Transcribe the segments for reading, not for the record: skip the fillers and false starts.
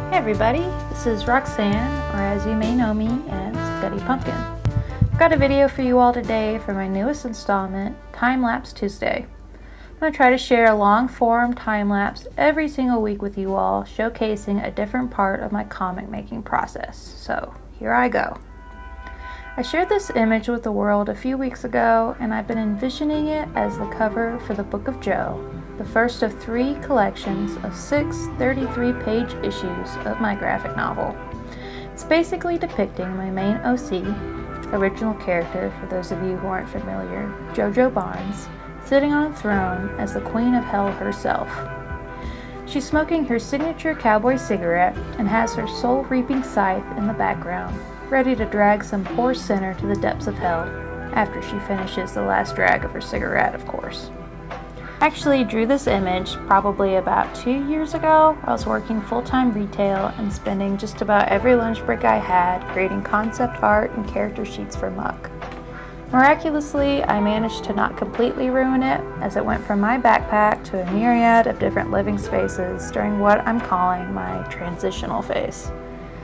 Hey everybody, this is Roxanne, or as you may know me as Guttypumpkin. I've got a video for you all today for my newest installment, Timelapse Tuesday. I'm going to try to share a long-form time-lapse every single week with you all, showcasing a different part of my comic making process. So, here I go. I shared this image with the world a few weeks ago, and I've been envisioning it as the cover for the Book of Joe, the first of 3 collections of 6 33-page issues of my graphic novel. It's basically depicting my main OC, original character for those of you who aren't familiar, Jojo Barnes, sitting on a throne as the Queen of Hell herself. She's smoking her signature cowboy cigarette and has her soul-reaping scythe in the background, ready to drag some poor sinner to the depths of hell, after she finishes the last drag of her cigarette, of course. I actually drew this image probably about 2 years ago. I was working full-time retail and spending just about every lunch break I had creating concept art and character sheets for MUCK. Miraculously, I managed to not completely ruin it, as it went from my backpack to a myriad of different living spaces during what I'm calling my transitional phase.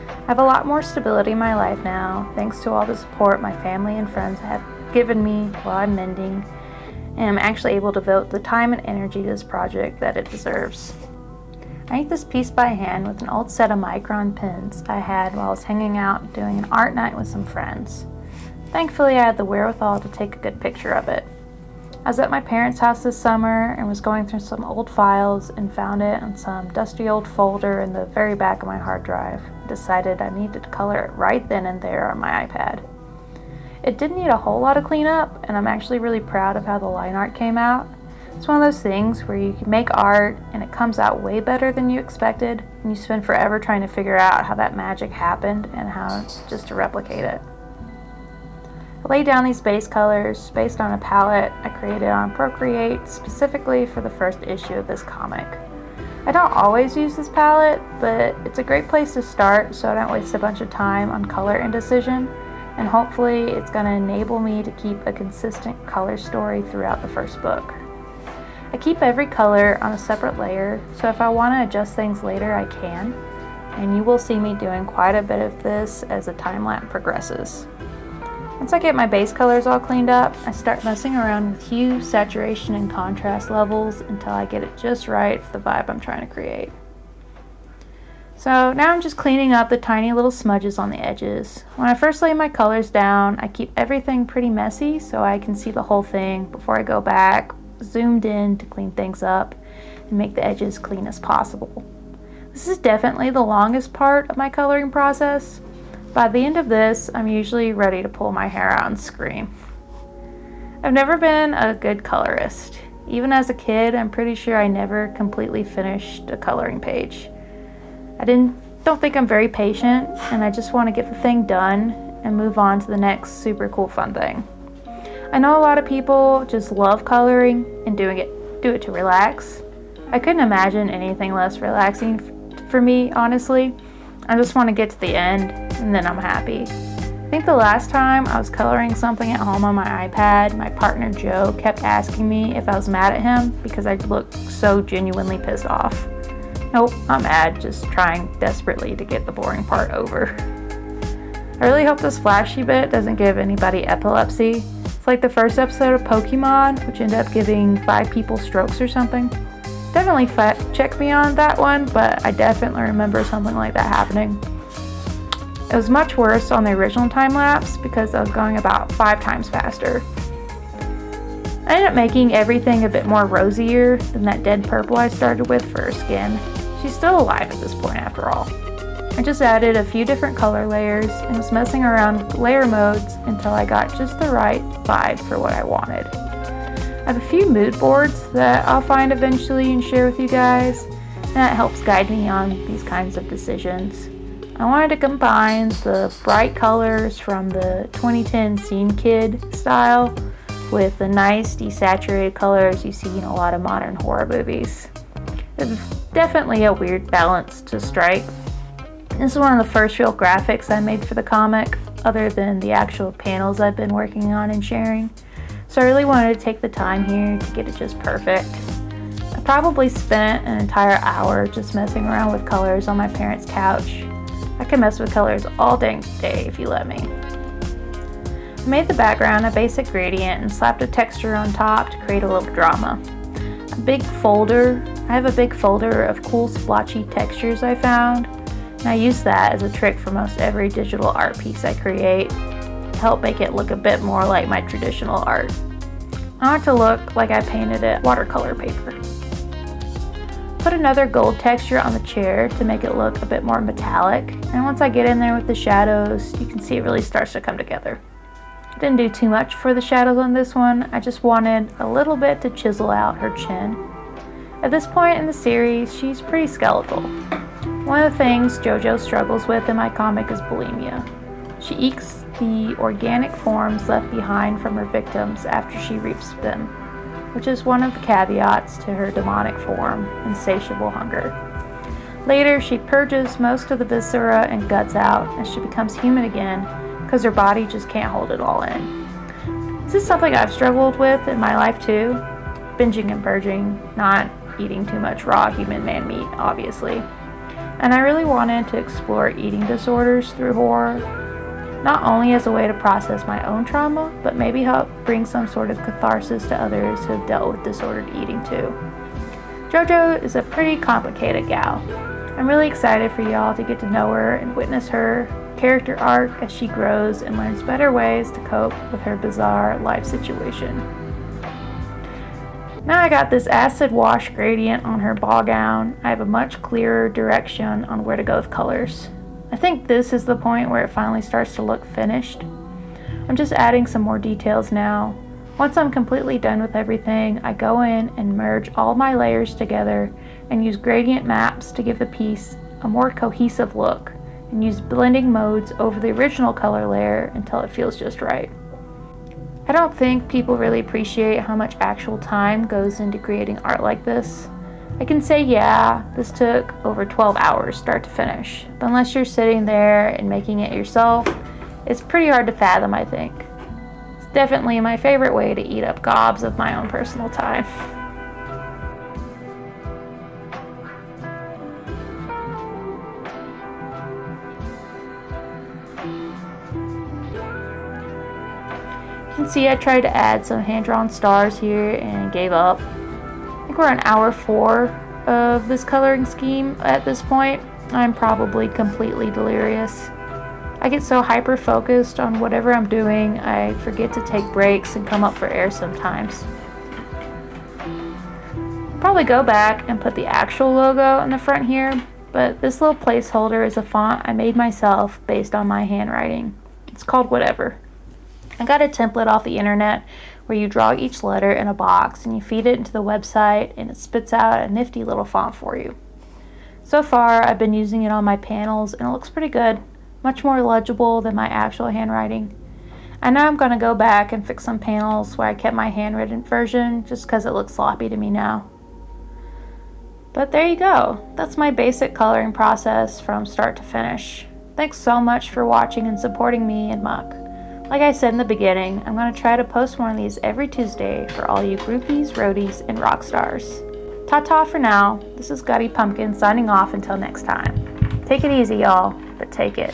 I have a lot more stability in my life now, thanks to all the support my family and friends have given me while I'm mending, and I'm actually able to devote the time and energy to this project that it deserves. I inked this piece by hand with an old set of micron pens I had while I was hanging out doing an art night with some friends. Thankfully, I had the wherewithal to take a good picture of it. I was at my parents' house this summer and was going through some old files and found it in some dusty old folder in the very back of my hard drive. I decided I needed to color it right then and there on my iPad. It didn't need a whole lot of cleanup, and I'm actually really proud of how the line art came out. It's one of those things where you can make art and it comes out way better than you expected, and you spend forever trying to figure out how that magic happened and how just to replicate it. I laid down these base colors based on a palette I created on Procreate specifically for the first issue of this comic. I don't always use this palette, but it's a great place to start so I don't waste a bunch of time on color indecision, and hopefully it's going to enable me to keep a consistent color story throughout the first book. I keep every color on a separate layer, so if I want to adjust things later I can, and you will see me doing quite a bit of this as the time-lapse progresses. Once I get my base colors all cleaned up, I start messing around with hue, saturation, and contrast levels until I get it just right for the vibe I'm trying to create. So now I'm just cleaning up the tiny little smudges on the edges. When I first lay my colors down, I keep everything pretty messy so I can see the whole thing before I go back, zoomed in to clean things up and make the edges clean as possible. This is definitely the longest part of my coloring process. By the end of this, I'm usually ready to pull my hair out and scream. I've never been a good colorist. Even as a kid, I'm pretty sure I never completely finished a coloring page. I don't think I'm very patient, and I just want to get the thing done and move on to the next super cool fun thing. I know a lot of people just love coloring and do it to relax. I couldn't imagine anything less relaxing for me, honestly. I just want to get to the end, and then I'm happy. I think the last time I was coloring something at home on my iPad, my partner Joe kept asking me if I was mad at him because I looked so genuinely pissed off. Nope, not mad, just trying desperately to get the boring part over. I really hope this flashy bit doesn't give anybody epilepsy. It's like the first episode of Pokemon, which ended up giving 5 people strokes or something. Definitely check me on that one, but I definitely remember something like that happening. It was much worse on the original time-lapse because I was going about 5 times faster. I ended up making everything a bit more rosier than that dead purple I started with for her skin. She's still alive at this point after all. I just added a few different color layers and was messing around with layer modes until I got just the right vibe for what I wanted. I have a few mood boards that I'll find eventually and share with you guys, and that helps guide me on these kinds of decisions. I wanted to combine the bright colors from the 2010 Scene Kid style with the nice desaturated colors you see in a lot of modern horror movies. It's definitely a weird balance to strike. This is one of the first real graphics I made for the comic, other than the actual panels I've been working on and sharing. So I really wanted to take the time here to get it just perfect. I probably spent an entire hour just messing around with colors on my parents' couch. I can mess with colors all dang day if you let me. I made the background a basic gradient and slapped a texture on top to create a little drama. I have a big folder of cool splotchy textures I found, and I use that as a trick for most every digital art piece I create to help make it look a bit more like my traditional art. I want it to look like I painted it watercolor paper. Put another gold texture on the chair to make it look a bit more metallic, and once I get in there with the shadows, you can see it really starts to come together. I didn't do too much for the shadows on this one, I just wanted a little bit to chisel out her chin. At this point in the series, she's pretty skeletal. One of the things Jojo struggles with in my comic is bulimia. She eats the organic forms left behind from her victims after she reaps them, which is one of the caveats to her demonic form, insatiable hunger. Later, she purges most of the viscera and guts out, and she becomes human again because her body just can't hold it all in. This is something I've struggled with in my life too. Binging and purging, not eating too much raw human man meat, obviously. And I really wanted to explore eating disorders through horror, not only as a way to process my own trauma, but maybe help bring some sort of catharsis to others who have dealt with disordered eating too. Jojo is a pretty complicated gal. I'm really excited for y'all to get to know her and witness her character arc as she grows and learns better ways to cope with her bizarre life situation. Now I got this acid wash gradient on her ball gown, I have a much clearer direction on where to go with colors. I think this is the point where it finally starts to look finished. I'm just adding some more details now. Once I'm completely done with everything, I go in and merge all my layers together and use gradient maps to give the piece a more cohesive look, and use blending modes over the original color layer until it feels just right. I don't think people really appreciate how much actual time goes into creating art like this. I can say, yeah, this took over 12 hours start to finish, but unless you're sitting there and making it yourself, it's pretty hard to fathom, I think. It's definitely my favorite way to eat up gobs of my own personal time. You can see I tried to add some hand-drawn stars here and gave up. I think we're on hour 4 of this coloring scheme at this point. I'm probably completely delirious. I get so hyper-focused on whatever I'm doing, I forget to take breaks and come up for air sometimes. I'll probably go back and put the actual logo in the front here, but this little placeholder is a font I made myself based on my handwriting. It's called Whatever. I got a template off the internet where you draw each letter in a box and you feed it into the website and it spits out a nifty little font for you. So far, I've been using it on my panels and it looks pretty good, much more legible than my actual handwriting. I know I'm going to go back and fix some panels where I kept my handwritten version just because it looks sloppy to me now. But there you go. That's my basic coloring process from start to finish. Thanks so much for watching and supporting me and MUCK. Like I said in the beginning, I'm going to try to post one of these every Tuesday for all you groupies, roadies, and rock stars. Ta-ta for now. This is guttypumpkin signing off until next time. Take it easy, y'all, but take it.